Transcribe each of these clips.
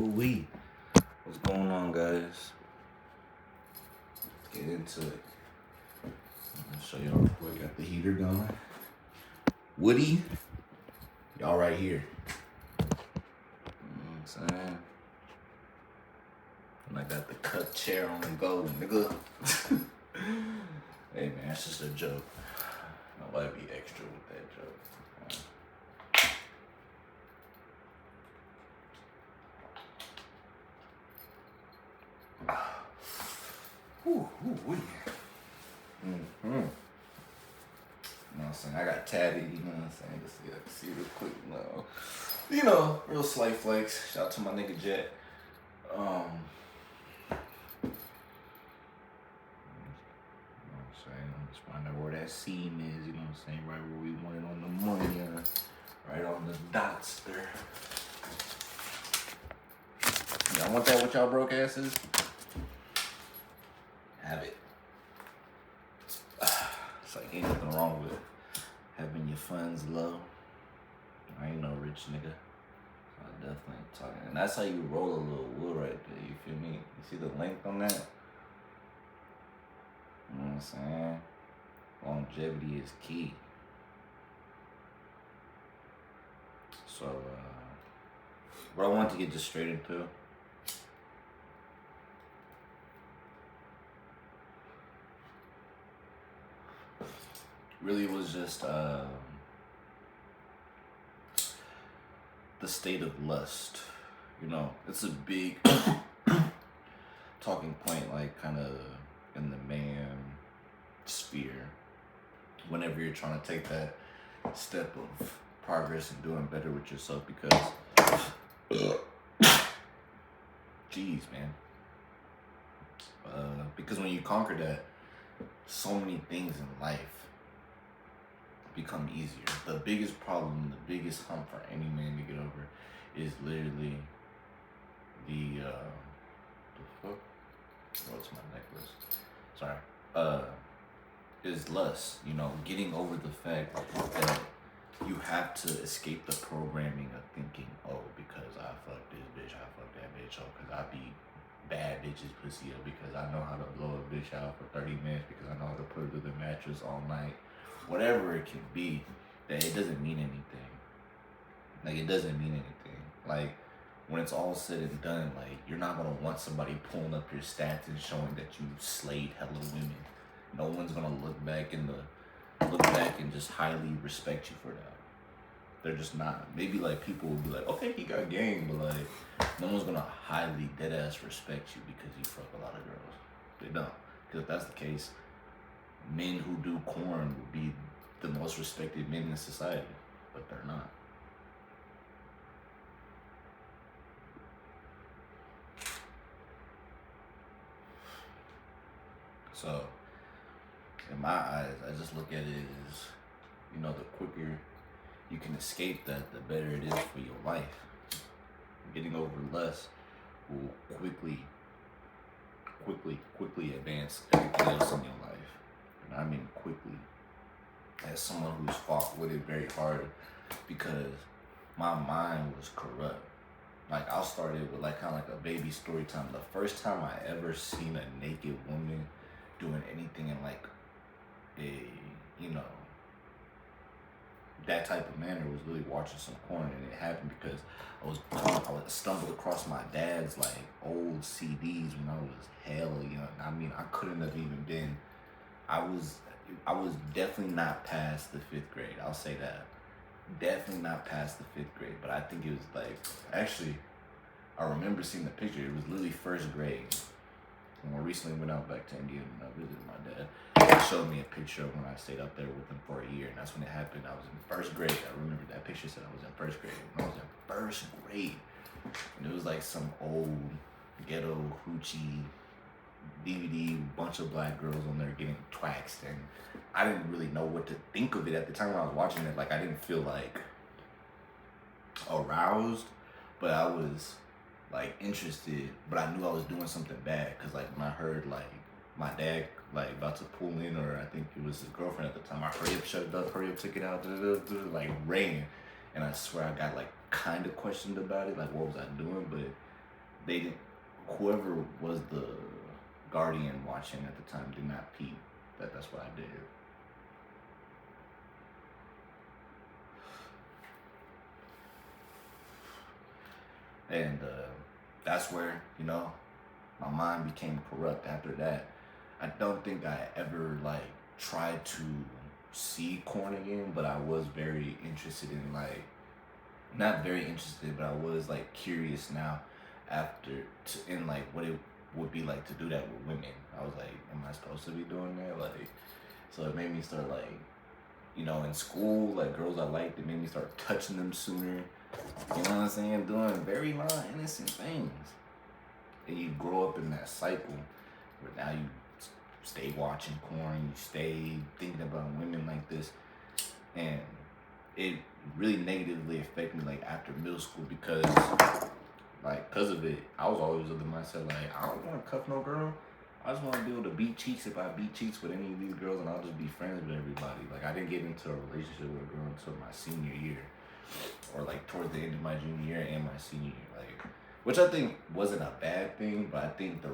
Ooh-wee. What's going on, guys? Let's get into it. I'm gonna show y'all real quick. Got the heater going. Woody, y'all right here. You know what I'm saying? And I got the cut chair on the go, nigga. Hey, man, that's just a joke. Nobody be extra with that joke. Woo. You know what I'm saying? I got tatted, you know what I'm saying? Just so y'all can see real quick. You know, real slight flex. Shout out to my nigga Jet. You know what I'm saying? Just find out where that seam is, you know what I'm saying? Right where we want it on the money, right on the dots there. Y'all want that with y'all broke asses? Have it. It's like ain't nothing wrong with having your funds low. I ain't no rich nigga. I definitely ain't talking. And that's how you roll a little wood right there, you feel me? You see the length on that? You know what I'm saying? Longevity is key. So, what I want to get just straight into really was just the state of lust. You know, it's a big talking point, like kind of in the man sphere. Whenever you're trying to take that step of progress and doing better with yourself, because, jeez, man. Because when you conquer that, so many things in life become easier. The biggest problem, the biggest hump for any man to get over is literally the fuck? What's my necklace? Sorry. Is lust. You know, getting over the fact that you have to escape the programming of thinking, oh, because I fuck this bitch, I fuck that bitch, oh, because I be bad bitches pussy up, because I know how to blow a bitch out for 30 minutes, because I know how to put her through the mattress all night. Whatever it can be, that it doesn't mean anything. Like, it doesn't mean anything. Like, when it's all said and done, like, you're not gonna want somebody pulling up your stats and showing that you slayed hella women. No one's gonna look back and just highly respect you for that. They're just not. Maybe like people will be like, okay, he got game, but like no one's gonna highly dead ass respect you because you fuck a lot of girls. They don't. Because if that's the case, men who do corn would be the most respected men in society, but they're not. So, in my eyes, I just look at it as, you know, the quicker you can escape that, the better it is for your life. Getting over less will quickly advance everything else in your life. And I mean quickly. As someone who's fought with it very hard, because my mind was corrupt. Like, I'll start it with like kind of like a baby story time. The first time I ever seen a naked woman doing anything in like a, you know, that type of manner was really watching some porn, and it happened because I was stumbled across my dad's like old CDs when I was hella young. I mean, I couldn't have even been. I was definitely not past the 5th grade. I'll say that. Definitely not past the 5th grade, but I think it was like, actually, I remember seeing the picture. It was literally 1st grade. When I recently went out back to India and I visited my dad, he showed me a picture of when I stayed up there with him for a year, and that's when it happened. I was in 1st grade. I remember that picture said I was in 1st grade. When I was in 1st grade, and it was like some old ghetto hoochie DVD, bunch of black girls on there getting twaxed, and I didn't really know what to think of it at the time when I was watching it. Like, I didn't feel like aroused, but I was like interested, but I knew I was doing something bad, because like when I heard like my dad like about to pull in, or I think it was his girlfriend at the time, I hurry up, shut it up, hurry up, took it out, like ran, and I swear I got like kind of questioned about it, like what was I doing, but they didn't. Whoever was the guardian watching at the time did not peep that that's what I did. And that's where, my mind became corrupt after that. I don't think I ever like tried to see corn again, but I was very interested in like, not very interested, but I was like curious now in like what it would be like to do that with women. I was like, am I supposed to be doing that? Like, so it made me start like, in school, like girls I liked, it made me start touching them sooner. You know what I'm saying? Doing very non-innocent things. And you grow up in that cycle where now you stay watching porn, you stay thinking about women like this. And it really negatively affected me like after middle school because of it, I was always of the mindset like, I don't want to cuff no girl. I just want to be able to beat cheeks if I beat cheeks with any of these girls, and I'll just be friends with everybody. Like, I didn't get into a relationship with a girl until my senior year, or like towards the end of my junior year and my senior year, like, which I think wasn't a bad thing, but I think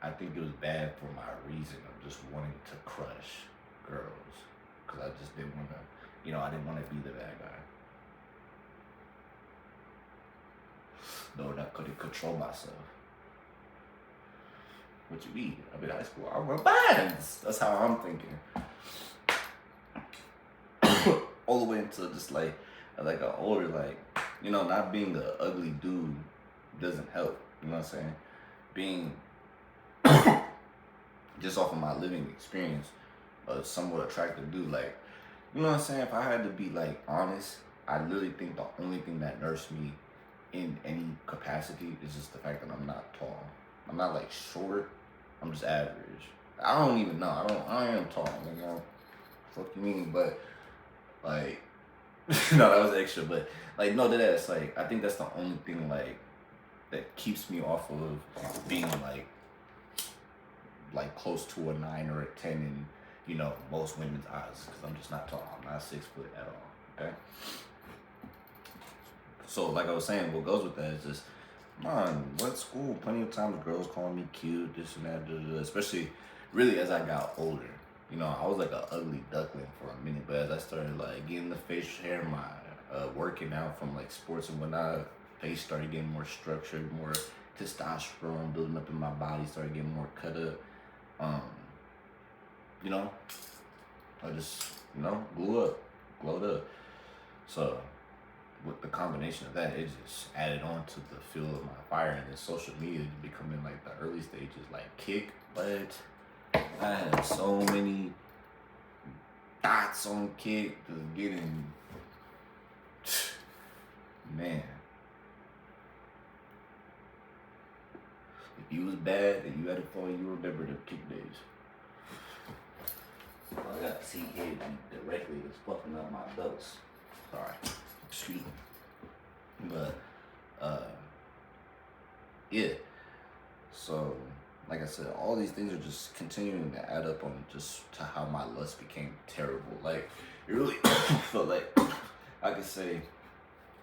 I think it was bad for my reason of just wanting to crush girls, because I just didn't want to, I didn't want to be the bad guy. Though that couldn't control myself. What you mean? I'm in high school. I want bands. That's how I'm thinking. All the way into just like an older, like, not being an ugly dude doesn't help. You know what I'm saying? Being just off of my living experience, a somewhat attractive dude, like, you know what I'm saying? If I had to be like honest, I literally think the only thing that nursed me in any capacity is just the fact that I'm not tall. I'm not like short. I'm just average. I don't even know. I am tall. Fuck you mean? But like, no, that was extra. But like, no, that's like, I think that's the only thing like that keeps me off of being like close to a 9 or a 10 in most women's eyes, because I'm just not tall. I'm not 6 foot at all. Okay. So like I was saying, what goes with that is just, man, went to school, plenty of times girls calling me cute, this and that, especially really as I got older. I was like an ugly duckling for a minute, but as I started like getting the facial hair, my working out from like sports and whatnot, face started getting more structured, more testosterone building up in my body, started getting more cut up. I just, glowed up. So with the combination of that, it just added on to the fuel of my fire, and then social media becoming like the early stages, like Kick, but I had so many dots on Kick, just getting, man. If you was bad and you had a phone, you remember the Kick days. All I got to see here directly is fucking up my belts. Sorry. Excuse me. But yeah. So like I said, all these things are just continuing to add up on just to how my lust became terrible. Like, it really felt like I could say,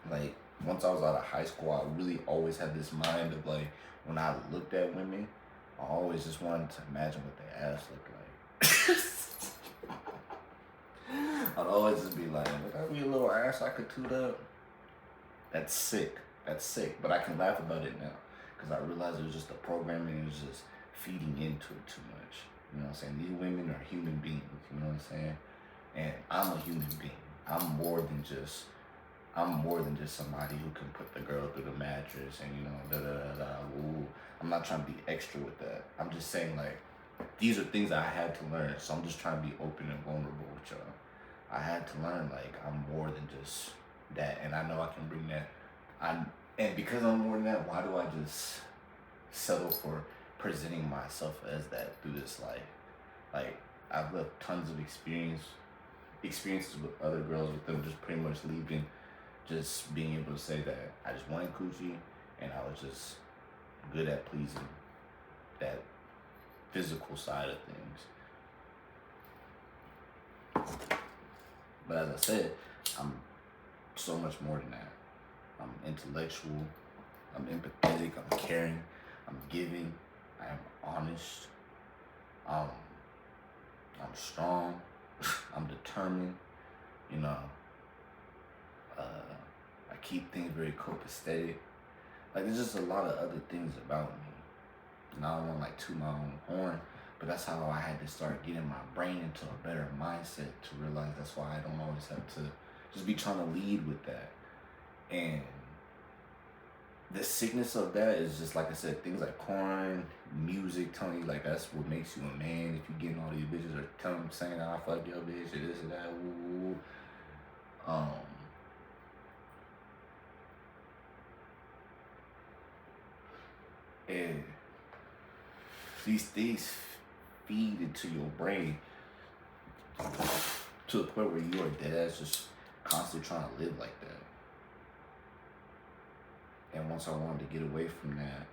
like, once I was out of high school, I really always had this mind of like, when I looked at women, I always just wanted to imagine what their ass looked like. I'd always just be like, look at me, a little ass I could toot up. That's sick. But I can laugh about it now, because I realized it was just a programming, and it was just feeding into it too much. You know what I'm saying? These women are human beings, you know what I'm saying? And I'm a human being. I'm more than just somebody who can put the girl through the mattress and, ooh. I'm not trying to be extra with that. I'm just saying, like, these are things I had to learn, so I'm just trying to be open and vulnerable with y'all. I had to learn, like, I'm more than just that, and I know I can bring that. And because I'm more than that, why do I just settle for presenting myself as that through this life? Like, I've left tons of experiences with other girls, with them just pretty much leaving, just being able to say that I just wanted coochie, and I was just good at pleasing that physical side of things. But as I said, I'm so much more than that. I'm intellectual. I'm empathetic, I'm caring, I'm giving, I am honest, um, I'm strong, I'm determined, you know, uh, I keep things very copacetic. Like there's just a lot of other things about me. And I don't want like toot my own horn, but that's how I had to start getting my brain into a better mindset to realize that's why I don't always have to just be trying to lead with that. And the sickness of that is just like I said, things like porn, music, telling you like that's what makes you a man. If you getting all these bitches or telling them saying I fuck your bitch or this or that, woo, woo. And these things feed into your brain to the point where you are dead ass just constantly trying to live like that. And once I wanted to get away from that,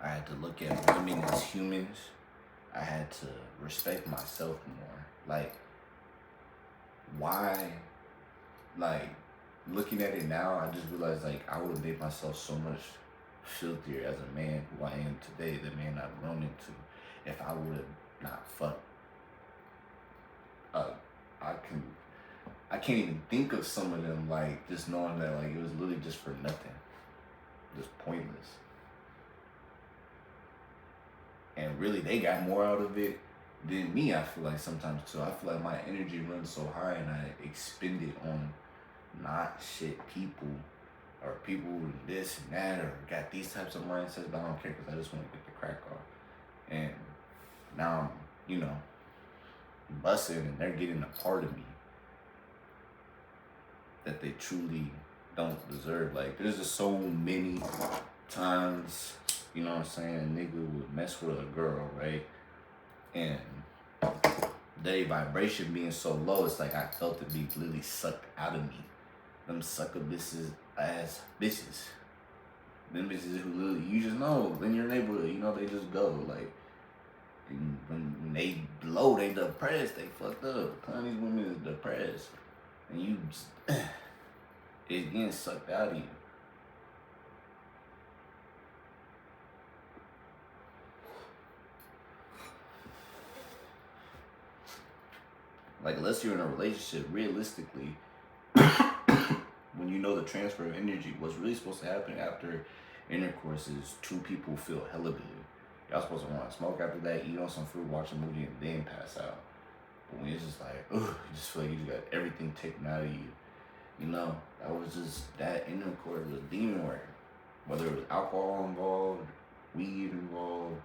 I had to look at women as humans. I had to respect myself more. Like, why? Like, looking at it now, I just realized like I would have made myself so much filthier as a man who I am today, the man I've grown into, if I would have not fucked. I can't even think of some of them, like just knowing that like it was literally just for nothing, just pointless. And really, they got more out of it than me. I feel like sometimes too. I feel like my energy runs so high, and I expend it on not shit people or people this and that or got these types of mindsets. But I don't care because I just want to get the crack off. And now I'm, busting, and they're getting a part of me that they truly don't deserve. Like, there's just so many times, you know what I'm saying, a nigga would mess with a girl, right? And their vibration being so low, it's like I felt it be literally sucked out of me. Them sucker bitches ass bitches. Them bitches who literally, you just know, in your neighborhood, they just go. Like, when they low, they depressed, they fucked up. Some of these women is depressed. And you just, it's getting sucked out of you. Like, unless you're in a relationship, realistically, when you know the transfer of energy, what's really supposed to happen after intercourse is two people feel hella good. Y'all supposed to want to smoke after that, eat on some fruit, watch a movie, and then pass out. But when it's just like, ugh, you just feel like you just got everything taken out of you. That was just, that intercourse was demon work. Whether it was alcohol involved, weed involved,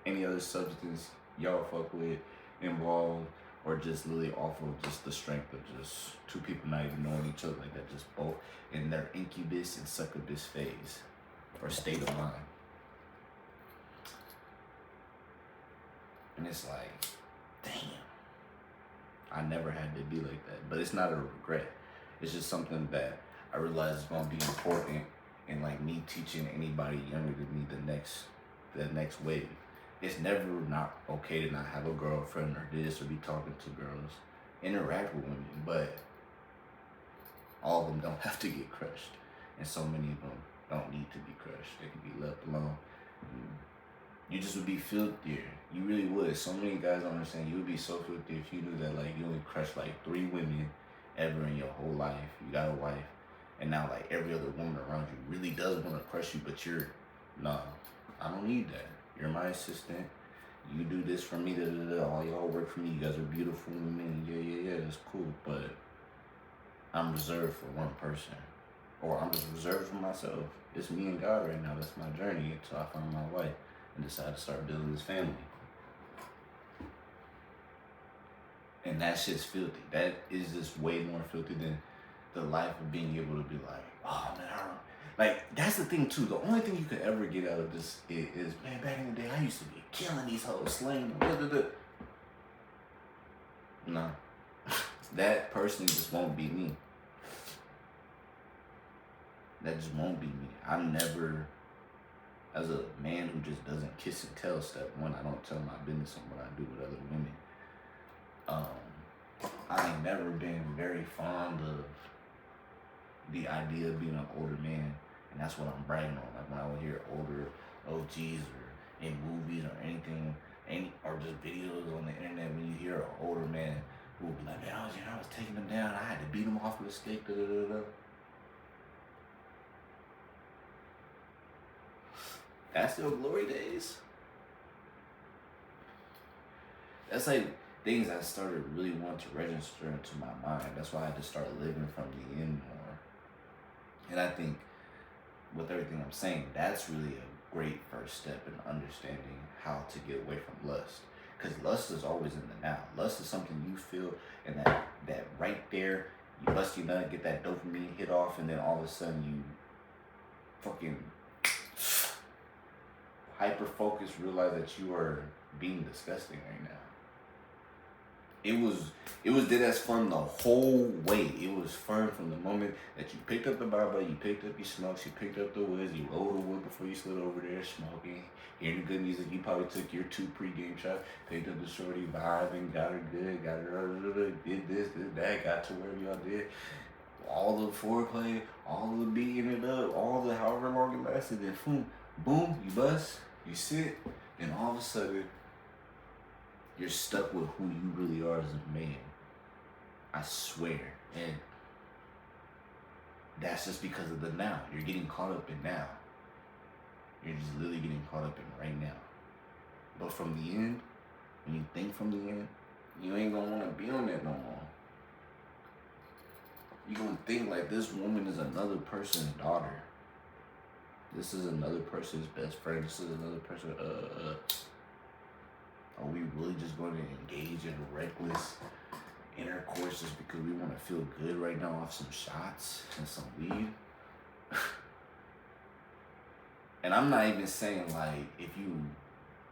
any other substance y'all fuck with involved, or just literally off of just the strength of just two people not even knowing each other like that, just both in their incubus and succubus phase or state of mind. And it's like, damn, I never had to be like that. But it's not a regret. It's just something that I realize is gonna be important in like me teaching anybody younger than me the next wave. It's never not okay to not have a girlfriend or this or be talking to girls. Interact with women, but all of them don't have to get crushed. And so many of them don't need to be crushed. They can be left alone. You just would be filthier. You really would. So many guys don't understand. You would be so filthy if you knew that like you only crushed like 3 women ever in your whole life. You got a wife. And now like every other woman around you really does want to crush you, but nah, I don't need that. You're my assistant. You do this for me, all y'all work for me. You guys are beautiful women. Yeah, that's cool. But I'm reserved for one person. Or I'm just reserved for myself. It's me and God right now. That's my journey until I find my wife and decide to start building this family. And that shit's filthy. That is just way more filthy than the life of being able to be like, oh man, like, that's the thing too. The only thing you could ever get out of this is man, back in the day, I used to be killing these hoes, slaying them. No. That personally just won't be me. That just won't be me. I'm never, as a man who just doesn't kiss and tell, step one, I don't tell my business on what I do with other women. I ain't never been very fond of the idea of being an older man And that's what I'm bragging on. Like when I would hear older OGs or in movies or anything, or just videos on the internet, when you hear an older man who will be like, man, I was taking them down, I had to beat them off with a stick, da da da da. That's still glory days. That's like things I started really wanting to register into my mind. That's why I had to start living from the end more. And I think with everything I'm saying, that's really a great first step in understanding how to get away from lust. Because lust is always in the now. Lust is something you feel, and that right there, you bust your nut, get that dopamine hit off, and then all of a sudden you fucking hyper focus, realize that you are being disgusting right now. It was dead as fun the whole way. It was fun from the moment that you picked up the barbell, you picked up your smokes, you picked up the woods, you rolled the wood before you slid over there smoking, hearing the good music. You probably took your 2 pre-game shots, picked up the shorty, vibing, got her good, got her did this, did that, got to wherever y'all did. All the foreplay, all the beating it up, all the however long it lasted, then boom, you bust, you sit, and all of a sudden, you're stuck with who you really are as a man. I swear. And that's just because of the now. You're getting caught up in now. You're just literally getting caught up in right now. But from the end, when you think from the end, you ain't gonna wanna be on that no more. You're gonna think like this woman is another person's daughter. This is another person's best friend. This is another person, Are we really just going to engage in reckless intercourse just because we want to feel good right now off some shots and some weed? And I'm not even saying like if you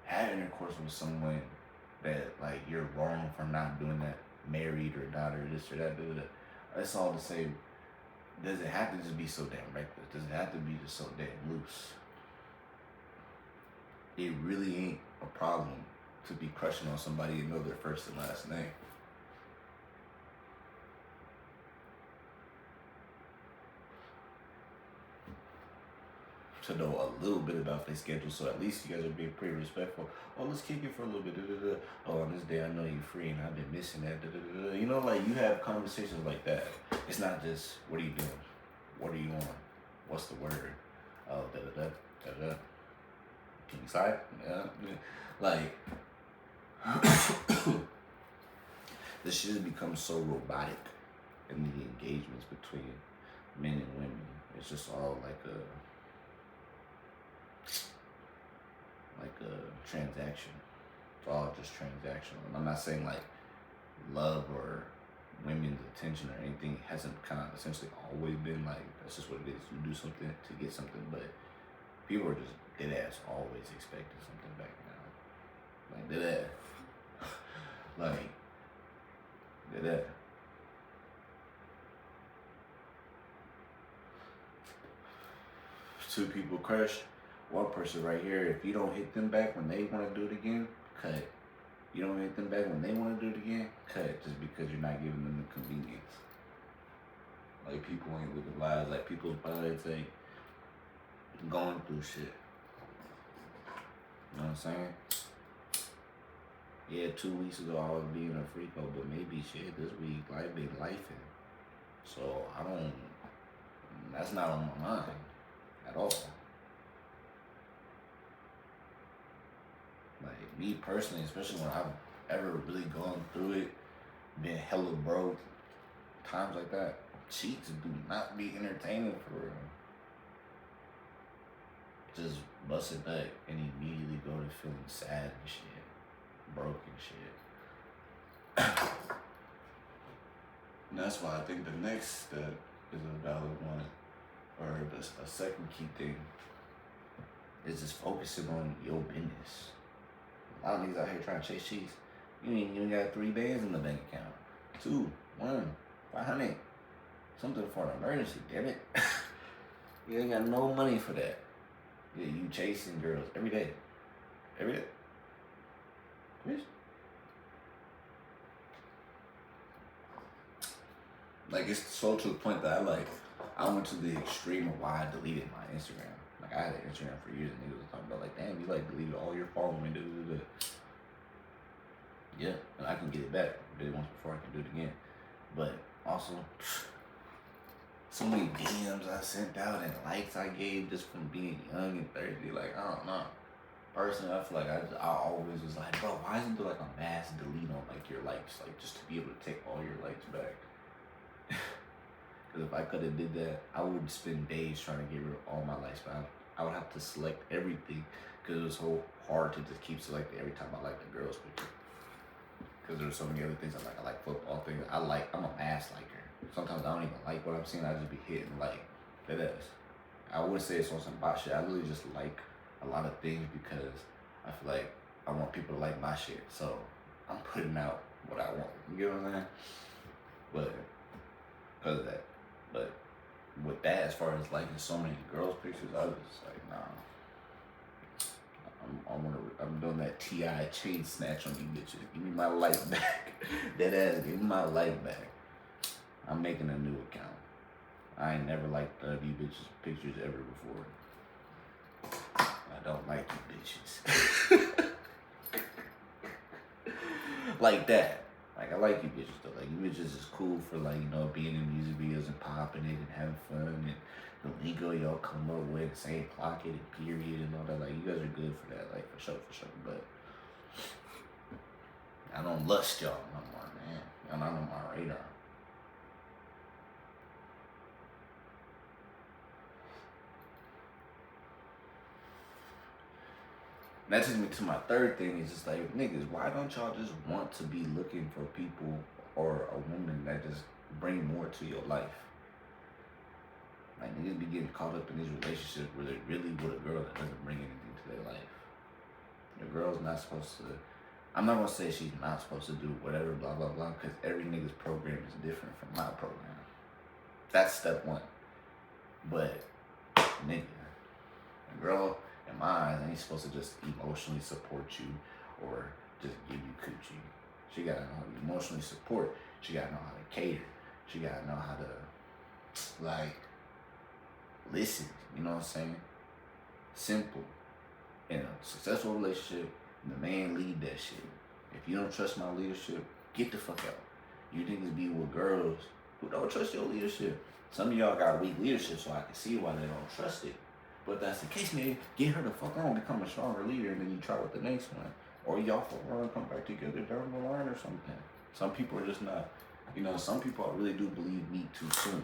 have intercourse with someone that like you're wrong for not doing that, married or not or this or that. That's all to say. Does it have to just be so damn reckless? Does it have to be just so damn loose? It really ain't a problem to be crushing on somebody and know their first and last name. To know a little bit about their schedule, so at least you guys are being pretty respectful. Oh, let's kick it for a little bit. Oh, on this day I know you're free and I've been missing that. You know, like you have conversations like that. It's not just what are you doing, what are you on, what's the word, oh Can you slide? Yeah, like. This shit has become so robotic in the engagements between men and women. It's just all like a transaction. It's all just transactional. And I'm not saying like love or women's attention or anything hasn't kind of essentially always been like that's just what it is. You do something to get something, but people are just dead ass always expecting something back now. Like dead ass. Like, that. Two people crush, one person right here. If you don't hit them back when they want to do it again, cut. You don't hit them back when they want to do it again, cut. Just because you're not giving them the convenience. Like people ain't living lives. Like people's bodies ain't going through shit. You know what I'm saying? Yeah, 2 weeks ago I was being a freako, but maybe shit, this week life been lifing. So that's not on my mind at all. Like me personally, especially when I've ever really gone through it, been hella broke, times like that, cheats do not be entertaining for real. Just bust it back and immediately go to feeling sad and shit. Broken shit. And that's why I think the next step is a valid one, or a second key thing is just focusing on your business. A lot of niggas out here trying to chase cheese. You ain't even got 3 bands in the bank account. 2, 1, 500. Something for an emergency, damn it. You ain't got no money for that. Yeah, you chasing girls every day. Every day. Please. Like it's so to the point that I went to the extreme of why I deleted my Instagram. Like I had an Instagram for years, and niggas was talking about like, damn, you like deleted all your following, dude. Yeah, and I can get it back. I did it once before, I can do it again. But also, so many DMs I sent out and likes I gave just from being young and thirsty. Like, I don't know. Personally, I feel like I always was like, bro, why isn't there like a mass delete on like your likes? Like, just to be able to take all your likes back. Because if I could have did that, I would spend days trying to get rid of all my likes. But I would have to select everything because it was so hard to just keep selecting every time I like the girl's picture. Because there's so many other things I like. I like football things. I'm a mass liker. Sometimes I don't even like what I'm seeing. I just be hitting like that is. I wouldn't say it's on some bot shit. I really just like a lot of things because I feel like I want people to like my shit. So I'm putting out what I want. You get what I'm saying? But because of that. But with that, as far as liking so many girls' pictures, I was just like, nah. I'm doing that T.I. chain snatch on you bitches. Give me my life back. That ass, give me my life back. I'm making a new account. I ain't never liked you bitches' pictures ever before. I don't like you bitches. Like that. Like I like you bitches though. Like you bitches is cool for like, you know, being in music videos and popping it and having fun and the lingo y'all come up with, saying clock it and period and all that. Like you guys are good for that, like for sure. But I don't lust y'all no more, man. Y'all not on my radar. And that takes me to my third thing. Is just like, niggas, why don't y'all just want to be looking for people or a woman that just bring more to your life? Like, niggas be getting caught up in these relationships where they're really with a girl that doesn't bring anything to their life. The girl's not supposed to, I'm not gonna say she's not supposed to do whatever, blah, blah, blah, because every nigga's program is different from my program. That's step one. But, nigga, a girl, in my eyes, ain't supposed to just emotionally support you or just give you coochie. She gotta know how to emotionally support. She gotta know how to cater. She gotta know how to, like, listen. You know what I'm saying? Simple. In a successful relationship, the man lead that shit. If you don't trust my leadership, get the fuck out. You niggas be with girls who don't trust your leadership. Some of y'all got weak leadership, so I can see why they don't trust it. But if that's the case, nigga, get her the fuck on, become a stronger leader, and then you try with the next one. Or y'all fuck around and come back together down the line or something. Some people are just not, you know, some people really do believe meat too soon.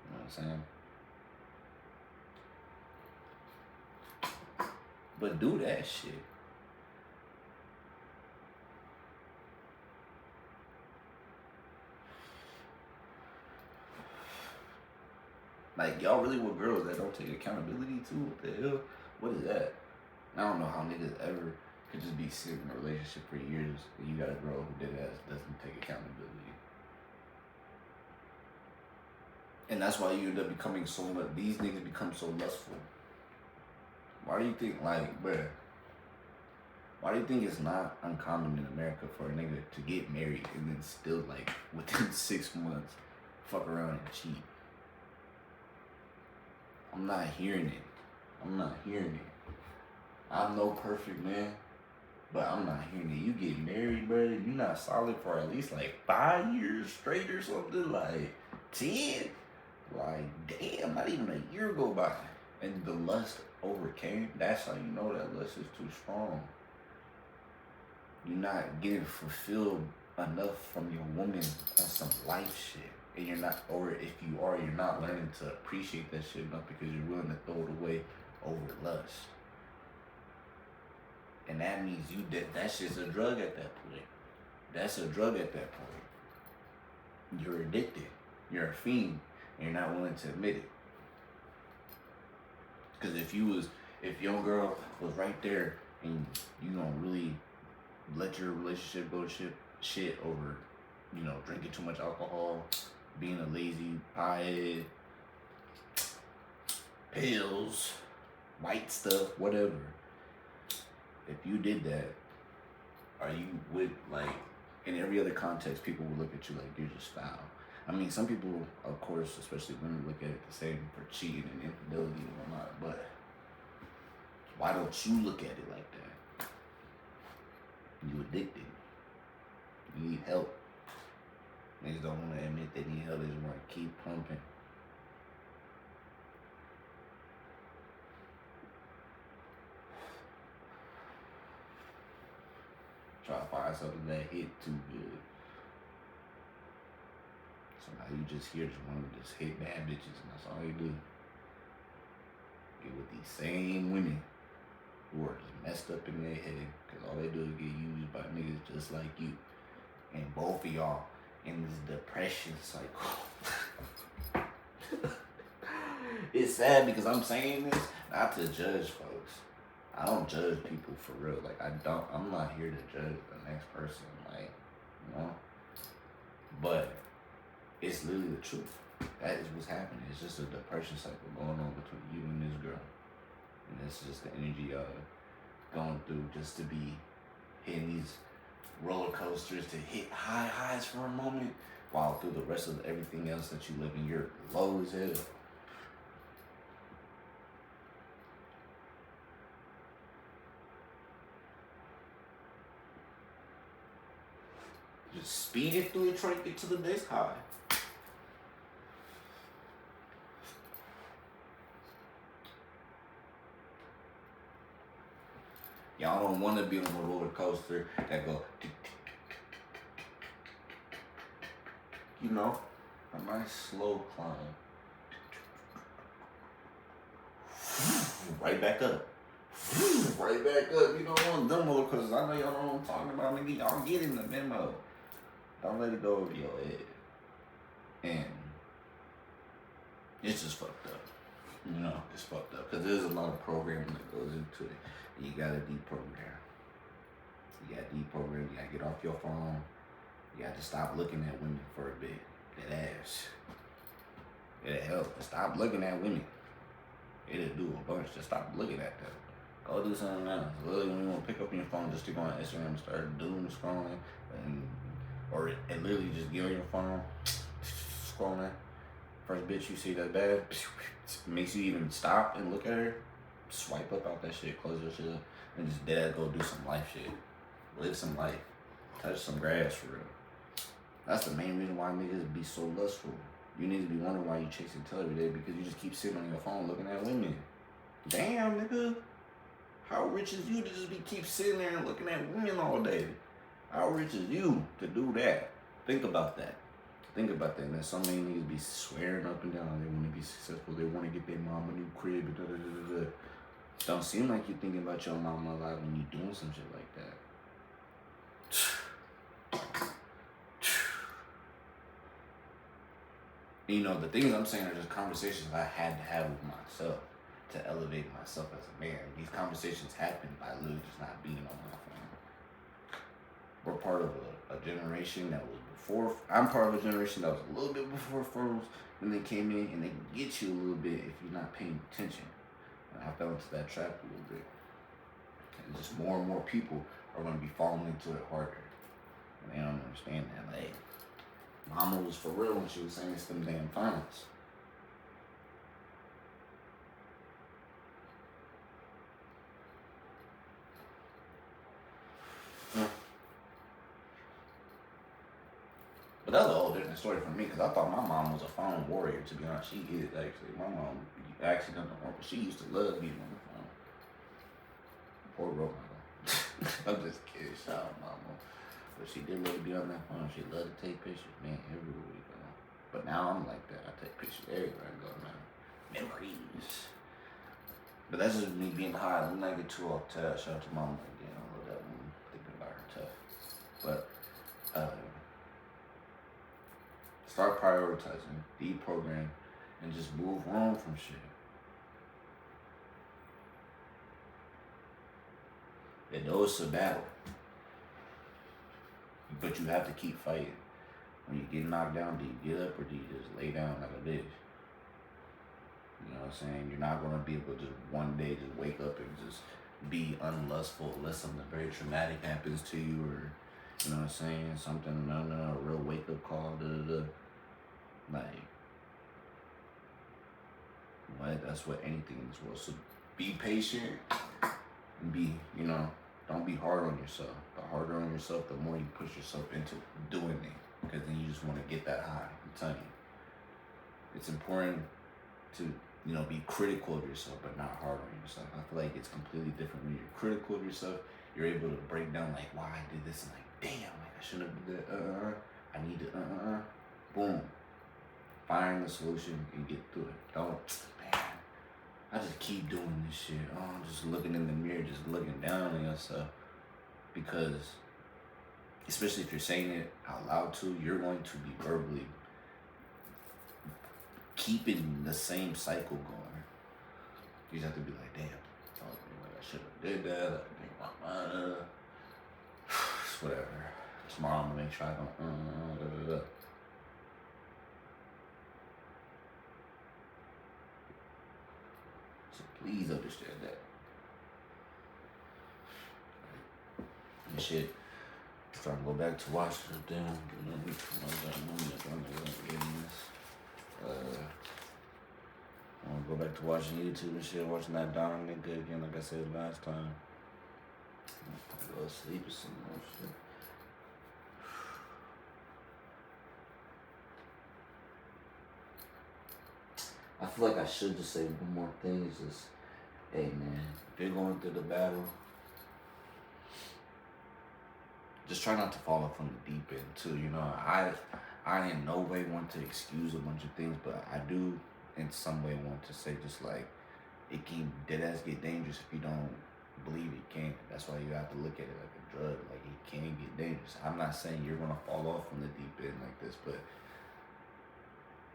You know what I'm saying? But do that shit. Like, y'all really with girls that don't take accountability too? What the hell? What is that? I don't know how niggas ever could just be sitting in a relationship for years and you got a girl who doesn't take accountability. And that's why you end up becoming so much, these niggas become so lustful. Why do you think, like, bruh, why do you think it's not uncommon in America for a nigga to get married and then still, like, within 6 months, fuck around and cheat? I'm not hearing it. I'm no perfect man, but I'm not hearing it. You get married, bro, you're not solid for at least like 5 years straight or something, like 10. Like, damn, not even a year go by. And the lust overcame. That's how you know that lust is too strong. You're not getting fulfilled enough from your woman on some life shit. And you're not, or if you are, you're not learning to appreciate that shit enough because you're willing to throw it away over lust. And that means that shit's a drug at that point. That's a drug at that point. You're addicted. You're a fiend. And you're not willing to admit it. Because if your girl was right there and you don't really let your relationship go to shit over, you know, drinking too much alcohol, being a lazy piehead, pills, white stuff, whatever. If you did that, are you with, like, in every other context, people would look at you like you're just foul. I mean, some people, of course, especially women, look at it the same for cheating and infidelity and whatnot. But why don't you look at it like that? You addicted. You need help. Niggas don't want to admit they need help. They just want to keep pumping. Try to find something that hit too good. So now you just hear just want to just hit bad bitches, and that's all you do. Get with these same women who are just messed up in their head, because all they do is get used by niggas just like you. And both of y'all in this depression cycle. It's sad because I'm saying this not to judge folks. I don't judge people for real. Like, I'm not here to judge the next person, like, you know? But it's literally the truth. That is what's happening. It's just a depression cycle going on between you and this girl. And it's just the energy of going through just to be hitting these roller coasters, to hit high highs for a moment, while through the rest of everything else that you live in, you're low as hell. Just speed it through it, try to get to the next high. Y'all don't want to be on a roller coaster that go, you know, a nice slow climb. Right back up. Right back up. You don't want them roller coasters. I know y'all know what I'm talking about, nigga. Y'all get in the memo. Don't let it go over your head. And it's just fucked up. You know, it's fucked up. Because there's a lot of programming that goes into it. And you gotta deprogram. You gotta deprogram. You gotta get off your phone. You gotta stop looking at women for a bit. That ass. It'll help. Stop looking at women. It'll do a bunch. Just stop looking at them. Go do something else. Literally, when you want to pick up your phone, just to go on Instagram and start doom scrolling. Or literally just get on your phone, scrolling. First bitch you see that bad, makes you even stop and look at her. Swipe up out that shit, close your shit up, and just dead go do some life shit. Live some life. Touch some grass for real. That's the main reason why niggas be so lustful. You need to be wondering why you chasing tail every day, because you just keep sitting on your phone looking at women. Damn, nigga. How rich is you to just keep sitting there and looking at women all day? How rich is you to do that? Think about that. Think about that. And then so many niggas be swearing up and down. They want to be successful. They want to get their mom a new crib. Da, da, da, da, da. Don't seem like you're thinking about your mama a lot when you're doing some shit like that. You know, the things I'm saying are just conversations I had to have with myself to elevate myself as a man. These conversations happen by literally just not being on my phone. We're part of a generation that was before. I'm part of a generation that was a little bit before phones when they came in, and they can get you a little bit if you're not paying attention. And I fell into that trap a little bit. And just more and more people are going to be falling into it harder. And they don't understand that. Like, mama was for real when she was saying it's them damn phones. But that's a whole different story for me, because I thought my mom was a phone warrior, to be honest. She is, actually. My mom actually doesn't work, but she used to love being on the phone. Poor role model. I'm just kidding. Shout out, mama. But she did love to be on that phone. She loved to take pictures, man, everywhere we go. But now I'm like that. I take pictures everywhere I go now. Memories. But that's just me being high. Let me not get too off touch. Shout out to mama again. I love that one. Thinking about her tough. But, start prioritizing, deprogram, and just move on from shit. And know it's a battle. But you have to keep fighting. When you get knocked down, do you get up or do you just lay down like a bitch? You know what I'm saying? You're not going to be able to just one day just wake up and just be unlustful unless something very traumatic happens to you, or, you know what I'm saying? Something, a real wake up call, da da da. Like, what? That's what anything in this world. So be patient and don't be hard on yourself. The harder on yourself, the more you push yourself into doing it. Because then you just want to get that high. I'm telling you. It's important to, be critical of yourself, but not hard on yourself. I feel like it's completely different when you're critical of yourself. You're able to break down like why I did this and like, damn, like I shouldn't have did that. I need to boom. Find the solution and get through it. Don't, man. I just keep doing this shit. I'm just looking in the mirror, just looking down on yourself. Because, especially if you're saying it out loud too, you're going to be verbally keeping the same cycle going. You just have to be like, damn, I should have did that. Whatever. Tomorrow I'm gonna make sure I don't. So please understand that. And shit. Trying to go back to Washington. Damn. I want to go back to watching YouTube and shit, watching that Don nigga again, like I said last time. I'm gonna go to sleep or some more shit. I feel like I should just say one more thing. It's just, hey man, if you're going through the battle, just try not to fall off from the deep end too. I in no way want to excuse a bunch of things, but I do in some way want to say just like it can deadass get dangerous if you don't believe it can. That's why you have to look at it like a drug. Like it can get dangerous. I'm not saying you're gonna fall off from the deep end like this, but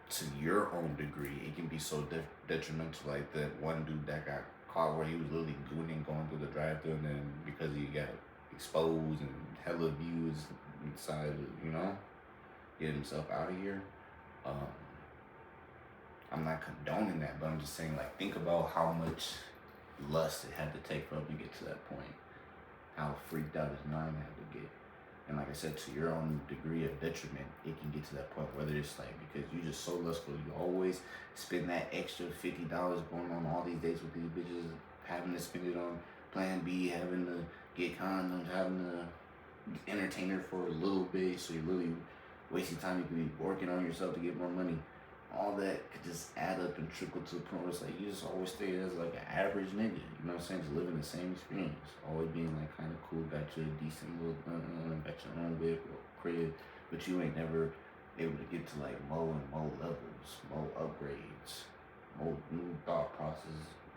to your own degree, it can be so detrimental. Like that one dude that got caught where he was literally gooning going through the drive-thru, and then because he got exposed and hella views inside, get himself out of here. I'm not condoning that, but I'm just saying, like, think about how much lust it had to take for him to get to that point. How freaked out his mind had to get. And like I said, to your own degree of detriment, it can get to that point. Whether it's like, because you're just so lustful, you always spend that extra $50 going on all these dates with these bitches, having to spend it on Plan B, having to get condoms, having to entertain her for a little bit, so you're literally wasting time. You could be working on yourself to get more money. All that could just add up and trickle to the point where it's like you just always stay as like an average nigga. You know what I'm saying? Just living the same experience. Always being like kind of cool, got you a decent little, got your own whip or crib, but you ain't never able to get to like more and more levels, more upgrades, more new thought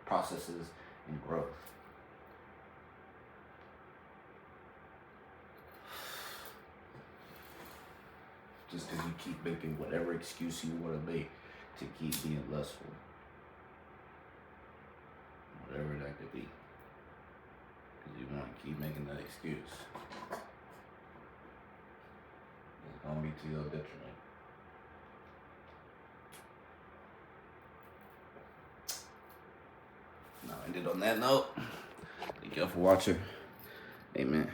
processes and growth. Just because you keep making whatever excuse you want to make to keep being lustful. Whatever that could be. Because you want to keep making that excuse. It's going to be to your detriment. Now, ended on that note. Thank y'all for watching. Amen.